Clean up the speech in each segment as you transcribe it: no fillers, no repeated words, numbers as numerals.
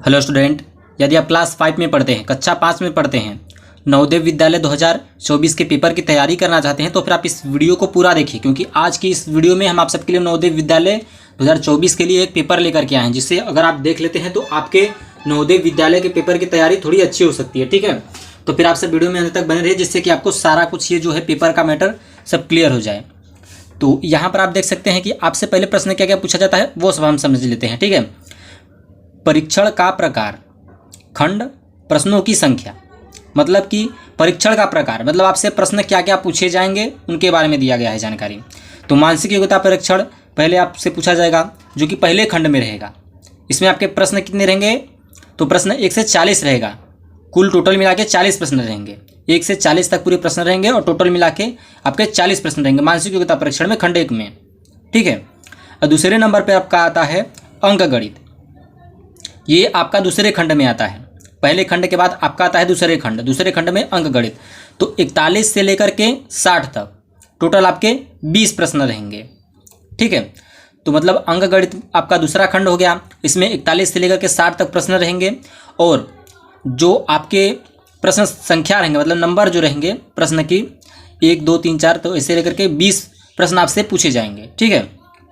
Hello student, यदि आप class 5 में पढ़ते हैं, कक्षा 5 में पढ़ते हैं, नवोदय विद्यालय 2024 के पेपर की तैयारी करना चाहते हैं तो फिर आप इस वीडियो को पूरा देखिए, क्योंकि आज की इस वीडियो में हम आप सबके लिए नवोदय विद्यालय 2024 के लिए एक पेपर लेकर के आए हैं, जिससे अगर आप देख लेते हैं तो आपके नवोदय विद्यालय के पेपर की तैयारी थोड़ी अच्छी हो सकती है। ठीक है, तो फिर आप सब वीडियो में अंत तक बने रहिए, जिससे कि आपको सारा कुछ ये जो है पेपर का मैटर सब क्लियर हो जाए। तो यहाँ पर आप देख सकते हैं कि आपसे पहले प्रश्न क्या क्या पूछा जाता है वो सब हम समझ लेते हैं। ठीक है, परीक्षण का प्रकार, खंड, प्रश्नों की संख्या, मतलब कि परीक्षण का प्रकार मतलब आपसे प्रश्न क्या क्या पूछे जाएंगे उनके बारे में दिया गया है जानकारी। तो मानसिक योग्यता परीक्षण पहले आपसे पूछा जाएगा, जो कि पहले खंड में रहेगा। इसमें आपके प्रश्न कितने रहेंगे? तो प्रश्न 1 से 40 रहेगा, कुल टोटल मिला के 40 प्रश्न रहेंगे। 1 से 40 तक पूरे प्रश्न रहेंगे और टोटल मिला के आपके 40 प्रश्न रहेंगे मानसिक योग्यता परीक्षण में, खंड 1 में। ठीक है, और दूसरे नंबर पर आपका आता है अंक गणित। ये आपका दूसरे खंड में आता है, पहले खंड के बाद आपका आता है दूसरे खंड में अंक गणित। तो 41 से लेकर के 60 तक टोटल आपके 20 प्रश्न रहेंगे। ठीक है, तो मतलब अंक गणित आपका दूसरा खंड हो गया। इसमें 41 से लेकर के 60 तक प्रश्न रहेंगे, और जो आपके प्रश्न संख्या रहेंगे मतलब नंबर जो रहेंगे प्रश्न की 1 2 3 4, तो ऐसे लेकर के 20 प्रश्न आपसे पूछे जाएंगे। ठीक है,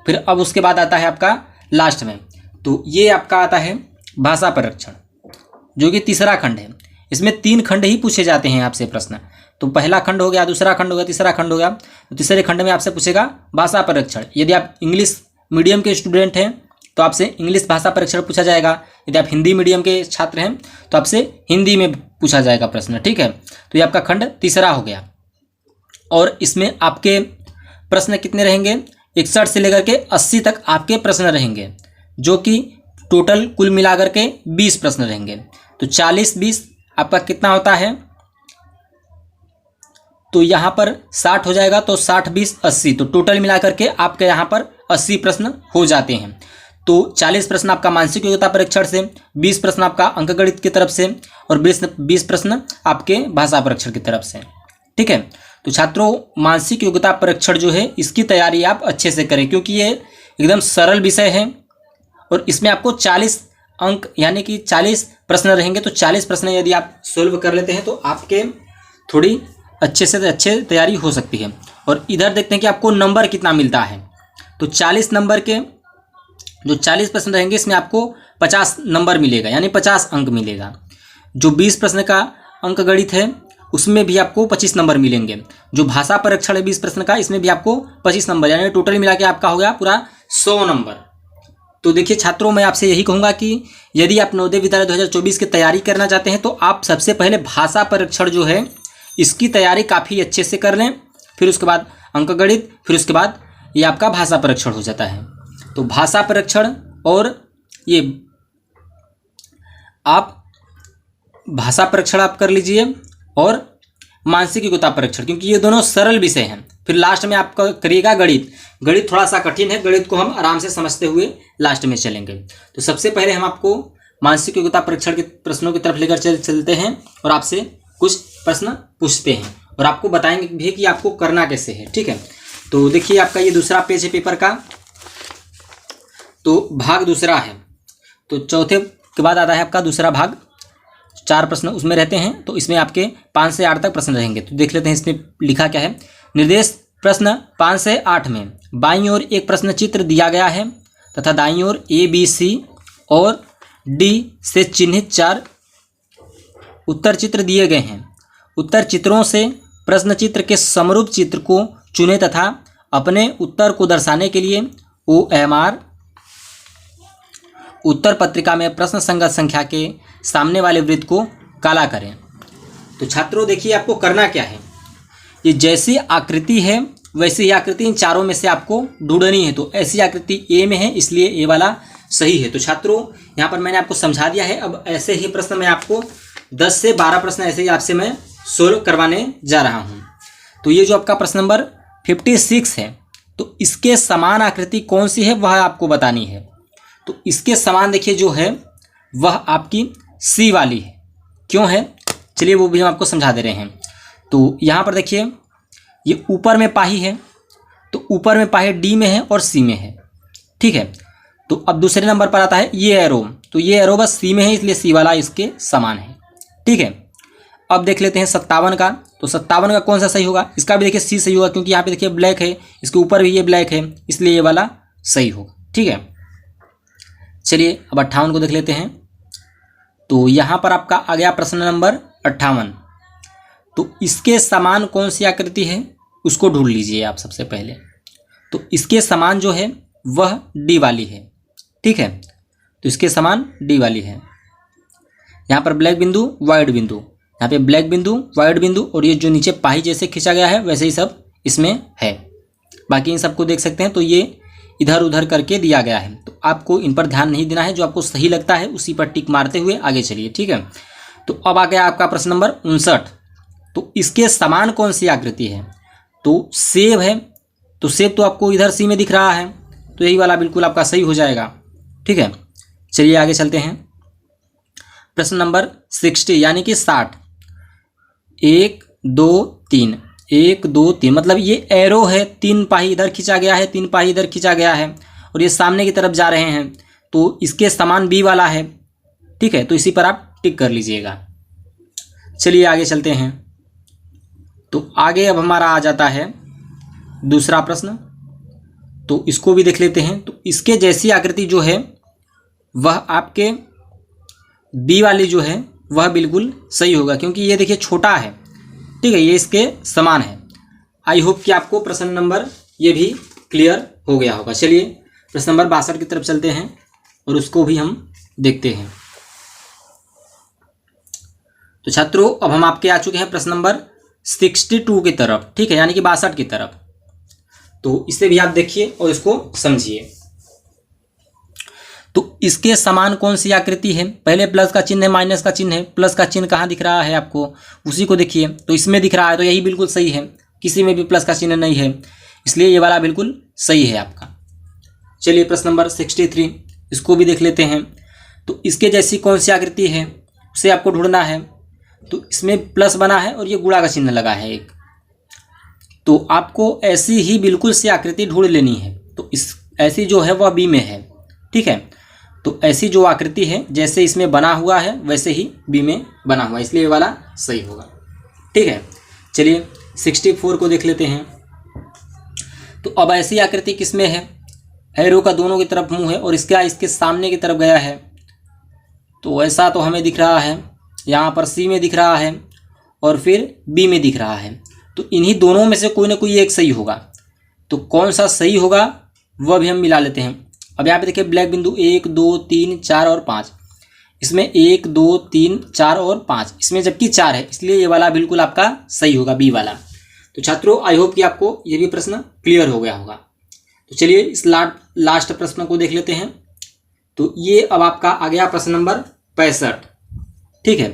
फिर अब उसके बाद आता है आपका लास्ट में, तो ये आपका आता है भाषा परीक्षण, जो कि तीसरा खंड है। इसमें 3 खंड ही पूछे जाते हैं आपसे प्रश्न। तो पहला खंड हो गया, दूसरा खंड हो गया, तीसरा खंड हो गया। तो तीसरे खंड में आपसे पूछेगा भाषा परीक्षण। यदि आप इंग्लिश मीडियम के स्टूडेंट हैं तो आपसे इंग्लिश भाषा परीक्षण पूछा जाएगा। यदि आप हिंदी मीडियम के छात्र हैं तो आपसे हिंदी में पूछा जाएगा प्रश्न। ठीक है, तो ये आपका खंड तीसरा हो गया। और इसमें आपके प्रश्न कितने रहेंगे? 61 से लेकर के 80 तक आपके प्रश्न रहेंगे, जो कि टोटल कुल मिलाकर के 20 प्रश्न रहेंगे। तो 40-20 आपका कितना होता है? तो यहाँ पर 60 हो जाएगा, तो 60-20 80, तो टोटल मिलाकर के आपके यहाँ पर 80 प्रश्न हो जाते हैं। तो 40 प्रश्न आपका मानसिक योग्यता परीक्षण से, 20 प्रश्न आपका अंकगणित की तरफ से, और 20 प्रश्न आपके भाषा परीक्षण की तरफ से। ठीक है, तो छात्रों मानसिक योग्यता परीक्षण जो है इसकी तैयारी आप अच्छे से करें, क्योंकि ये एकदम सरल विषय है और इसमें आपको 40 अंक यानी कि 40 प्रश्न रहेंगे। तो 40 प्रश्न यदि आप सोल्व कर लेते हैं तो आपके थोड़ी अच्छे से अच्छे तैयारी हो सकती है। और इधर देखते हैं कि आपको नंबर कितना मिलता है। तो 40 नंबर के जो 40 प्रश्न रहेंगे इसमें आपको 50 नंबर मिलेगा, यानी 50 अंक मिलेगा। जो 20 प्रश्न का अंक गणित है उसमें भी आपको 25 नंबर मिलेंगे। जो भाषा परीक्षण है 20 प्रश्न का, इसमें भी आपको 25 नंबर, यानी टोटल मिला के आपका हो गया पूरा 100 नंबर। तो देखिए छात्रों, मैं आपसे यही कहूँगा कि यदि आप नवोदय विद्यालय 2024 की तैयारी करना चाहते हैं तो आप सबसे पहले भाषा परीक्षण जो है इसकी तैयारी काफ़ी अच्छे से कर लें। फिर उसके बाद अंकगणित, फिर उसके बाद ये आपका भाषा परीक्षण हो जाता है। तो भाषा परीक्षण और ये आप भाषा परीक्षण आप कर लीजिए, और मानसिक योग्यता परीक्षण, क्योंकि ये दोनों सरल विषय हैं। फिर लास्ट में आपका करिएगा गणित। गणित थोड़ा सा कठिन है, गणित को हम आराम से समझते हुए लास्ट में चलेंगे। तो सबसे पहले हम आपको मानसिक योग्यता परीक्षण के प्रश्नों की तरफ लेकर चलते हैं और आपसे कुछ प्रश्न पूछते हैं और आपको बताएंगे भी कि आपको करना कैसे है। ठीक है, तो देखिए आपका ये दूसरा पेज है पेपर का, तो भाग दूसरा है। तो चौथे के बाद आता है आपका दूसरा भाग, 4 प्रश्न उसमें रहते हैं। तो इसमें आपके 5 से 8 तक प्रश्न रहेंगे। तो देख लेते हैं इसमें लिखा क्या है। निर्देश प्रश्न 5 से 8 में बाईं ओर एक प्रश्न चित्र दिया गया है तथा दाईं ओर ABC और D से चिन्हित 4 उत्तर चित्र दिए गए हैं। उत्तर चित्रों से प्रश्न चित्र के समरूप चित्र को चुनें तथा अपने उत्तर को दर्शाने के लिए OMR उत्तर पत्रिका में प्रश्न संगत संख्या के सामने वाले वृत्त को काला करें। तो छात्रों देखिए आपको करना क्या है, ये जैसी आकृति है वैसी ही आकृति इन चारों में से आपको ढूंढनी है। तो ऐसी आकृति A में है, इसलिए A वाला सही है। तो छात्रों यहाँ पर मैंने आपको समझा दिया है। अब ऐसे ही प्रश्न मैं आपको 10 से 12 प्रश्न ऐसे ही आपसे मैं सोल्व करवाने जा रहा हूँ। तो ये जो आपका प्रश्न नंबर 56 है, तो इसके समान आकृति कौन सी है वह आपको बतानी है। तो इसके समान देखिए जो है वह आपकी C वाली है। क्यों है चलिए वो भी हम आपको समझा दे रहे हैं। तो यहाँ पर देखिए ये ऊपर में पाही है, तो ऊपर में पाही D में है और C में है। ठीक है, तो अब दूसरे नंबर पर आता है ये एरो, तो ये एरो बस सी में है, इसलिए सी वाला इसके समान है। ठीक है, अब देख लेते हैं 57 का। तो 57 का कौन सा सही होगा? इसका भी देखिए सी सही होगा, क्योंकि यहाँ पे देखिए ब्लैक है, इसके ऊपर भी ये ब्लैक है, इसलिए ये वाला सही होगा। ठीक है, चलिए अब 58 को देख लेते हैं। तो यहाँ पर आपका आ गया प्रश्न नंबर 58। तो इसके समान कौन सी आकृति है उसको ढूंढ लीजिए आप सबसे पहले। तो इसके समान जो है वह डी वाली है। ठीक है, तो इसके समान डी वाली है। यहाँ पर ब्लैक बिंदु वाइट बिंदु, यहाँ पे ब्लैक बिंदु वाइट बिंदु, और ये जो नीचे पाही जैसे खींचा गया है वैसे ही सब इसमें है। बाकी इन सबको देख सकते हैं, तो ये इधर उधर करके दिया गया है, तो आपको इन पर ध्यान नहीं देना है। जो आपको सही लगता है उसी पर टिक मारते हुए आगे चलिए। ठीक है, तो अब आ गया आपका प्रश्न नंबर 59। तो इसके समान कौन सी आकृति है? तो सेब है। तो सेब तो आपको इधर सी में दिख रहा है, तो यही वाला बिल्कुल आपका सही हो जाएगा। ठीक है, चलिए आगे चलते हैं। प्रश्न नंबर 60 यानी कि 60। 1 2 3, 1 2 3, मतलब ये एरो है, 3 पाही इधर खींचा गया है, 3 पाही इधर खींचा गया है, और ये सामने की तरफ जा रहे हैं, तो इसके समान बी वाला है। ठीक है, तो इसी पर आप टिक कर लीजिएगा। चलिए आगे चलते हैं। तो आगे अब हमारा आ जाता है दूसरा प्रश्न। तो इसको भी देख लेते हैं। तो इसके जैसी आकृति जो है वह आपके बी वाली जो है वह बिल्कुल सही होगा, क्योंकि ये देखिए छोटा है। ठीक है, ये इसके समान है। आई होप कि आपको प्रश्न नंबर ये भी क्लियर हो गया होगा। चलिए प्रश्न नंबर 62 की तरफ चलते हैं और उसको भी हम देखते हैं। तो छात्रों अब हम आपके आ चुके हैं प्रश्न नंबर 62 की तरफ। ठीक है, यानी कि 62 की तरफ। तो इसे भी आप देखिए और इसको समझिए। तो इसके समान कौन सी आकृति है? पहले प्लस का चिन्ह है, माइनस का चिन्ह है। प्लस का चिन्ह कहाँ दिख रहा है आपको? उसी को देखिए। तो इसमें दिख रहा है, तो यही बिल्कुल सही है। किसी में भी प्लस का चिन्ह नहीं है, इसलिए ये वाला बिल्कुल सही है आपका। चलिए प्रश्न नंबर 63, इसको भी देख लेते हैं। तो इसके जैसी कौन सी आकृति है उसे आपको ढूंढना है। तो इसमें प्लस बना है और ये गुणा का चिन्ह लगा है एक, तो आपको ऐसी ही बिल्कुल सी आकृति ढूंढ लेनी है। तो इस ऐसी जो है वह बी में है। ठीक है, तो ऐसी जो आकृति है जैसे इसमें बना हुआ है वैसे ही बी में बना हुआ है, इसलिए ये वाला सही होगा। ठीक है, चलिए 64 को देख लेते हैं। तो अब ऐसी आकृति किसमें है? एरो का दोनों की तरफ मुंह है और इसके सामने की तरफ गया है, तो ऐसा तो हमें दिख रहा है। यहाँ पर सी में दिख रहा है और फिर बी में दिख रहा है, तो इन्हीं दोनों में से कोई ना कोई एक सही होगा। तो कौन सा सही होगा वह भी हम मिला लेते हैं। अब यहाँ पे देखिए ब्लैक बिंदु 1 2 3 4 और 5, इसमें 1 2 3 4 और 5, इसमें जबकि 4 है, इसलिए ये वाला बिल्कुल आपका सही होगा, बी वाला। तो छात्रों आई होप कि आपको ये भी प्रश्न क्लियर हो गया होगा। तो चलिए इस लास्ट प्रश्न को देख लेते हैं। तो ये अब आपका आ गया प्रश्न नंबर 65। ठीक है,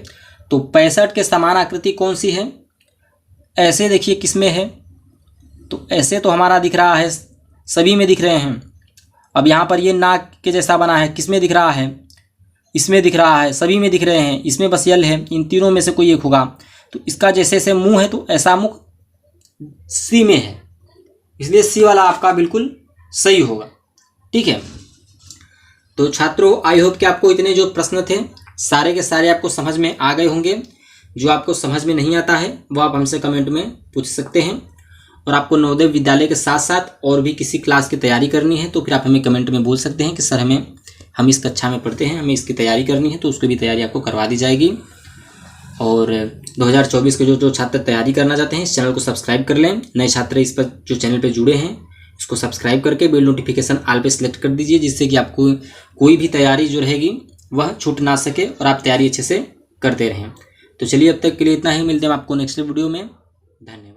तो 65 के समान आकृति कौन सी है? ऐसे देखिए किसमें है? तो ऐसे तो हमारा दिख रहा है, सभी में दिख रहे हैं। अब यहाँ पर ये नाक के जैसा बना है, किसमें दिख रहा है? इसमें दिख रहा है, सभी में दिख रहे हैं। इसमें बस यल है, इन तीनों में से कोई एक होगा। तो इसका जैसे से मुंह है, तो ऐसा मुख सी में है, इसलिए सी वाला आपका बिल्कुल सही होगा। ठीक है, तो छात्रों आई होप कि आपको इतने जो प्रश्न थे सारे के सारे आपको समझ में आ गए होंगे। जो आपको समझ में नहीं आता है वो आप हमसे कमेंट में पूछ सकते हैं। और आपको नवोदय विद्यालय के साथ साथ और भी किसी क्लास की तैयारी करनी है तो फिर आप हमें कमेंट में बोल सकते हैं कि सर हम इस कक्षा में पढ़ते हैं, हमें इसकी तैयारी करनी है, तो उसकी भी तैयारी आपको करवा दी जाएगी। और 2024 के जो छात्र तैयारी करना चाहते हैं इस चैनल को सब्सक्राइब कर लें। नए छात्र इस पर जो चैनल पर जुड़े हैं इसको सब्सक्राइब करके बेल नोटिफिकेशन ऑल पे सेलेक्ट कर दीजिए, जिससे कि आपको कोई भी तैयारी जो रहेगी वह छूट ना सके और आप तैयारी अच्छे से करते रहें। तो चलिए अब तक के लिए इतना ही, मिलते हैं आपको नेक्स्ट वीडियो में। धन्यवाद।